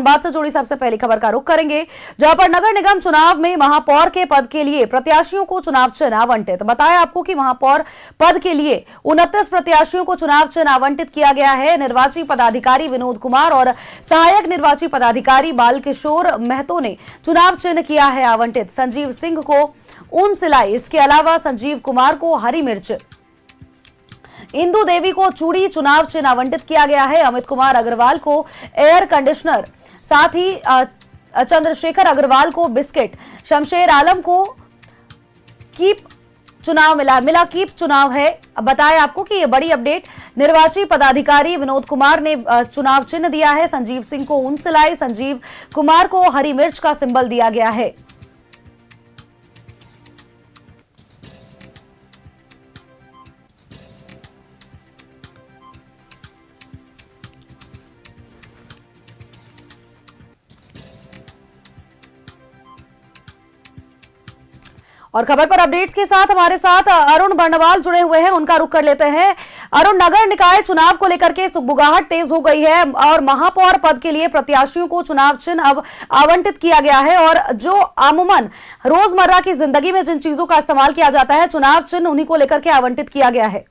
धनबाद से जुड़ी सबसे पहली खबर का रुख करेंगे, जहां पर नगर निगम चुनाव में महापौर के पद के लिए प्रत्याशियों को चुनाव चिन्ह आवंटित। बताया आपको कि महापौर पद के लिए 29 प्रत्याशियों को चुनाव चिन्ह आवंटित किया गया है। निर्वाची पदाधिकारी विनोद कुमार और सहायक निर्वाची पदाधिकारी बालकिशोर महतो ने चुनाव चिन्ह किया है आवंटित। संजीव सिंह को ऊन सिलाई, इसके अलावा संजीव कुमार को हरी मिर्च, इंदु देवी को चूड़ी चुनाव चिन्ह आवंटित किया गया है। अमित कुमार अग्रवाल को एयर कंडीशनर, साथ ही चंद्रशेखर अग्रवाल को बिस्किट, शमशेर आलम को कीप चुनाव मिला कीप चुनाव है। अब बताया आपको कि ये बड़ी अपडेट। निर्वाची पदाधिकारी विनोद कुमार ने चुनाव चिन्ह दिया है। संजीव सिंह को ऊन सिलाई, संजीव कुमार को हरी मिर्च का सिंबल दिया गया है। और खबर पर अपडेट्स के साथ हमारे साथ अरुण बर्णवाल जुड़े हुए हैं, उनका रुख कर लेते हैं। अरुण, नगर निकाय चुनाव को लेकर के सुगबुगाहट तेज हो गई है और महापौर पद के लिए प्रत्याशियों को चुनाव चिन्ह अब आवंटित किया गया है और जो अमूमन रोजमर्रा की जिंदगी में जिन चीजों का इस्तेमाल किया जाता है, चुनाव चिन्ह उन्हीं को लेकर के आवंटित किया गया है।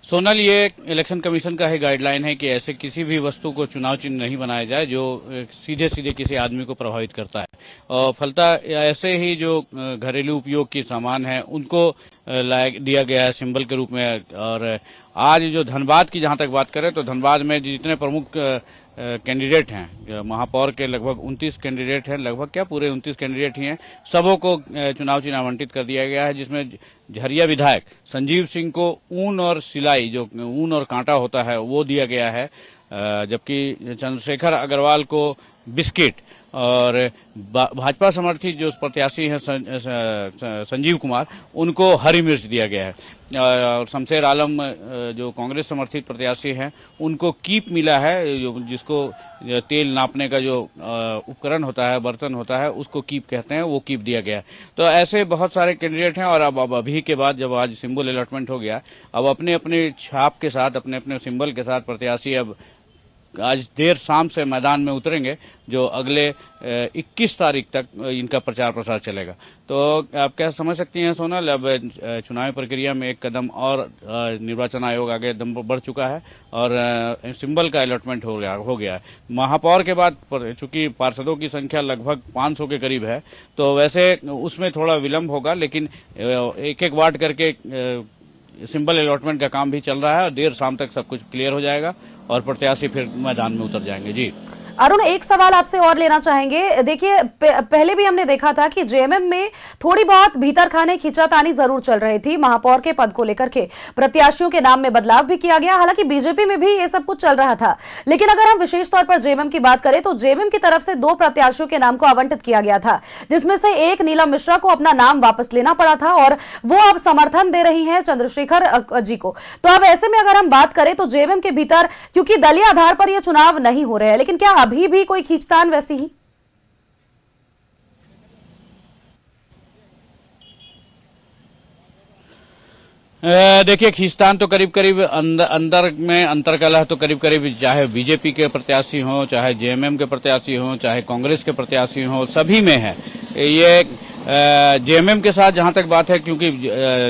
सोनल, ये इलेक्शन कमीशन का ही गाइडलाइन है कि ऐसे किसी भी वस्तु को चुनाव चिन्ह नहीं बनाया जाए जो सीधे सीधे किसी आदमी को प्रभावित करता है। और फलता ऐसे ही जो घरेलू उपयोग की सामान है उनको दिया गया है सिंबल के रूप में। और आज जो धनबाद की जहां तक बात करें तो धनबाद में जितने प्रमुख कैंडिडेट हैं, महापौर के लगभग 29 कैंडिडेट हैं, लगभग क्या पूरे 29 कैंडिडेट ही हैं, सबों को चुनाव चिन्ह आवंटित कर दिया गया है, जिसमें झरिया विधायक संजीव सिंह को ऊन और सिलाई, जो ऊन और कांटा होता है, वो दिया गया है, जबकि चंद्रशेखर अग्रवाल को बिस्किट और भाजपा समर्थित जो प्रत्याशी हैं संजीव कुमार, उनको हरी मिर्च दिया गया है। और शमशेर आलम जो कांग्रेस समर्थित प्रत्याशी हैं, उनको कीप मिला है, जिसको तेल नापने का जो उपकरण होता है, बर्तन होता है, उसको कीप कहते हैं, वो कीप दिया गया है। तो ऐसे बहुत सारे कैंडिडेट हैं और अब अभी के बाद जब आज सिंबल अलॉटमेंट हो गया, अब अपने अपने छाप के साथ, अपने अपने सिंबल के साथ प्रत्याशी अब आज देर शाम से मैदान में उतरेंगे, जो अगले 21 तारीख तक इनका प्रचार प्रसार चलेगा। तो आप क्या समझ सकती हैं सोनल, अब चुनावी प्रक्रिया में एक कदम और निर्वाचन आयोग आगे बढ़ चुका है और सिंबल का अलॉटमेंट हो गया है। महापौर के बाद चूंकि पार्षदों की संख्या लगभग 500 के करीब है, तो वैसे उसमें थोड़ा विलंब होगा, लेकिन एक एक वार्ड करके सिंबल अलॉटमेंट का काम भी चल रहा है और देर शाम तक सब कुछ क्लियर हो जाएगा और प्रत्याशी फिर मैदान में उतर जाएंगे। जी अरुण, एक सवाल आपसे और लेना चाहेंगे। देखिए, पहले भी हमने देखा था कि जेएमएम में थोड़ी बहुत भीतर खाने खींचातानी जरूर चल रही थी महापौर के पद को लेकर के। प्रत्याशियों के नाम में बदलाव भी किया गया, हालांकि बीजेपी में भी ये सब कुछ चल रहा था। लेकिन अगर हम विशेष तौर पर जेएमएम की बात करें तो जेएमएम की तरफ से 2 प्रत्याशियों के नाम को आवंटित किया गया था, जिसमें से एक नीलम मिश्रा को अपना नाम वापस लेना पड़ा था और वो अब समर्थन दे रही है चंद्रशेखर जी को। तो अब ऐसे में अगर हम बात करें तो जेएमएम के भीतर, क्योंकि दलीय आधार पर ये चुनाव नहीं हो रहे हैं, लेकिन क्या अभी भी कोई खींचतान वैसी ही? देखिए, खींचतान तो करीब करीब अंदर में अंतर्कलह तो करीब करीब, चाहे बीजेपी के प्रत्याशी हों, चाहे जेएमएम के प्रत्याशी हों, चाहे कांग्रेस के प्रत्याशी हों, सभी में है ये। जेएमएम के साथ जहां तक बात है, क्योंकि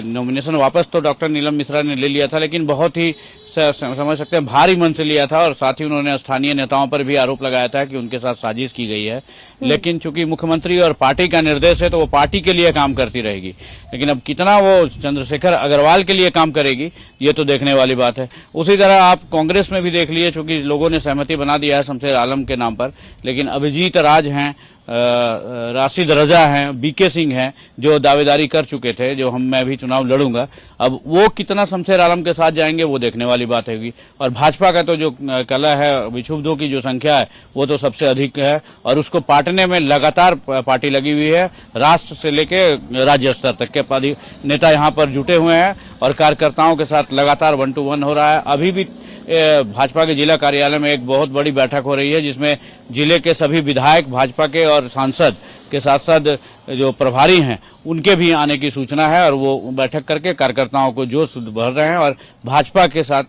नॉमिनेशन वापस तो डॉक्टर नीलम मिश्रा ने ले लिया था, लेकिन बहुत ही समझ सकते हैं भारी मन से लिया था और साथ ही उन्होंने स्थानीय नेताओं पर भी आरोप लगाया था कि उनके साथ साजिश की गई है। लेकिन चूंकि मुख्यमंत्री और पार्टी का निर्देश है तो वो पार्टी के लिए काम करती रहेगी, लेकिन अब कितना वो चंद्रशेखर अग्रवाल के लिए काम करेगी, ये तो देखने वाली बात है। उसी तरह आप कांग्रेस में भी देख लिए, चूंकि लोगों ने सहमति बना दिया है शमशेर आलम के नाम पर, लेकिन अभिजीत राज हैं, राशिद रजा हैं, बीके सिंह हैं, जो दावेदारी कर चुके थे, जो मैं भी चुनाव लड़ूंगा, अब वो कितना शमशेर आलम के साथ जाएंगे वो देखने वाली बात होगी। और भाजपा का तो जो कला है, विक्षुब्धों की जो संख्या है, वो तो सबसे अधिक है और उसको पाटने में लगातार पार्टी लगी हुई है। राष्ट्र से लेके राज्य स्तर तक के नेता यहाँ पर जुटे हुए हैं और कार्यकर्ताओं के साथ लगातार 1-to-1 हो रहा है। अभी भी भाजपा के जिला कार्यालय में एक बहुत बड़ी बैठक हो रही है, जिसमें जिले के सभी विधायक, भाजपा के और सांसद के साथ साथ जो प्रभारी हैं उनके भी आने की सूचना है और वो बैठक करके कार्यकर्ताओं को जोश भर रहे हैं और भाजपा के साथ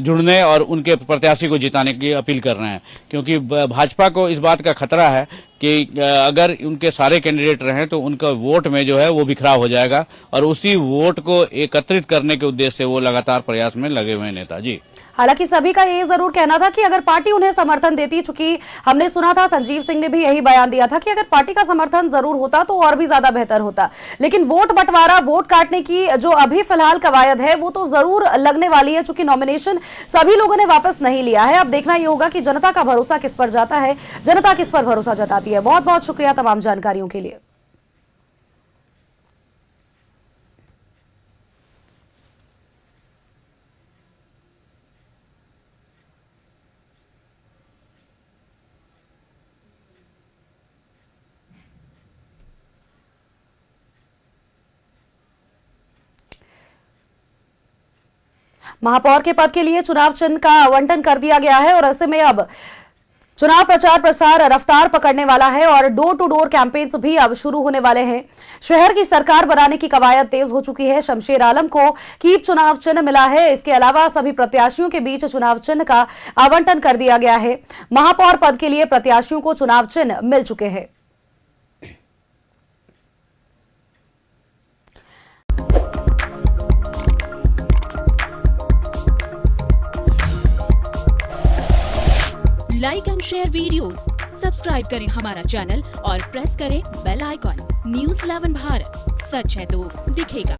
जुड़ने और उनके प्रत्याशी को जिताने की अपील कर रहे हैं, क्योंकि भाजपा को इस बात का खतरा है कि अगर उनके सारे कैंडिडेट रहें तो उनका वोट में जो है वो बिखराव हो जाएगा और उसी वोट को एकत्रित करने के उद्देश्य से वो लगातार प्रयास में लगे हुए हैं नेता जी। हालांकि सभी का ये जरूर कहना था कि अगर पार्टी उन्हें समर्थन देती, चूंकि हमने सुना था संजीव सिंह ने भी यही बयान दिया था कि अगर पार्टी का समर्थन जरूर होता तो और भी ज्यादा बेहतर होता, लेकिन वोट बंटवारा, वोट काटने की जो अभी फिलहाल कवायद है वो तो जरूर लगने वाली है, चूंकि नॉमिनेशन सभी लोगों ने वापस नहीं लिया है। अब देखना ये होगा कि जनता का भरोसा किस पर जाता है, जनता किस पर भरोसा जताती है। बहुत बहुत शुक्रिया तमाम जानकारियों के लिए। महापौर के पद के लिए चुनाव चिन्ह का आवंटन कर दिया गया है और ऐसे में अब चुनाव प्रचार प्रसार रफ्तार पकड़ने वाला है और डोर टू डोर कैंपेन्स भी अब शुरू होने वाले हैं। शहर की सरकार बनाने की कवायद तेज हो चुकी है। शमशेर आलम को कीप चुनाव चिन्ह मिला है। इसके अलावा सभी प्रत्याशियों के बीच चुनाव चिन्ह का आवंटन कर दिया गया है। महापौर पद के लिए प्रत्याशियों को चुनाव चिन्ह मिल चुके हैं। Like and share videos, subscribe करें हमारा चैनल और प्रेस करें बेल आइकॉन। न्यूज़ 11 भारत, सच है तो दिखेगा।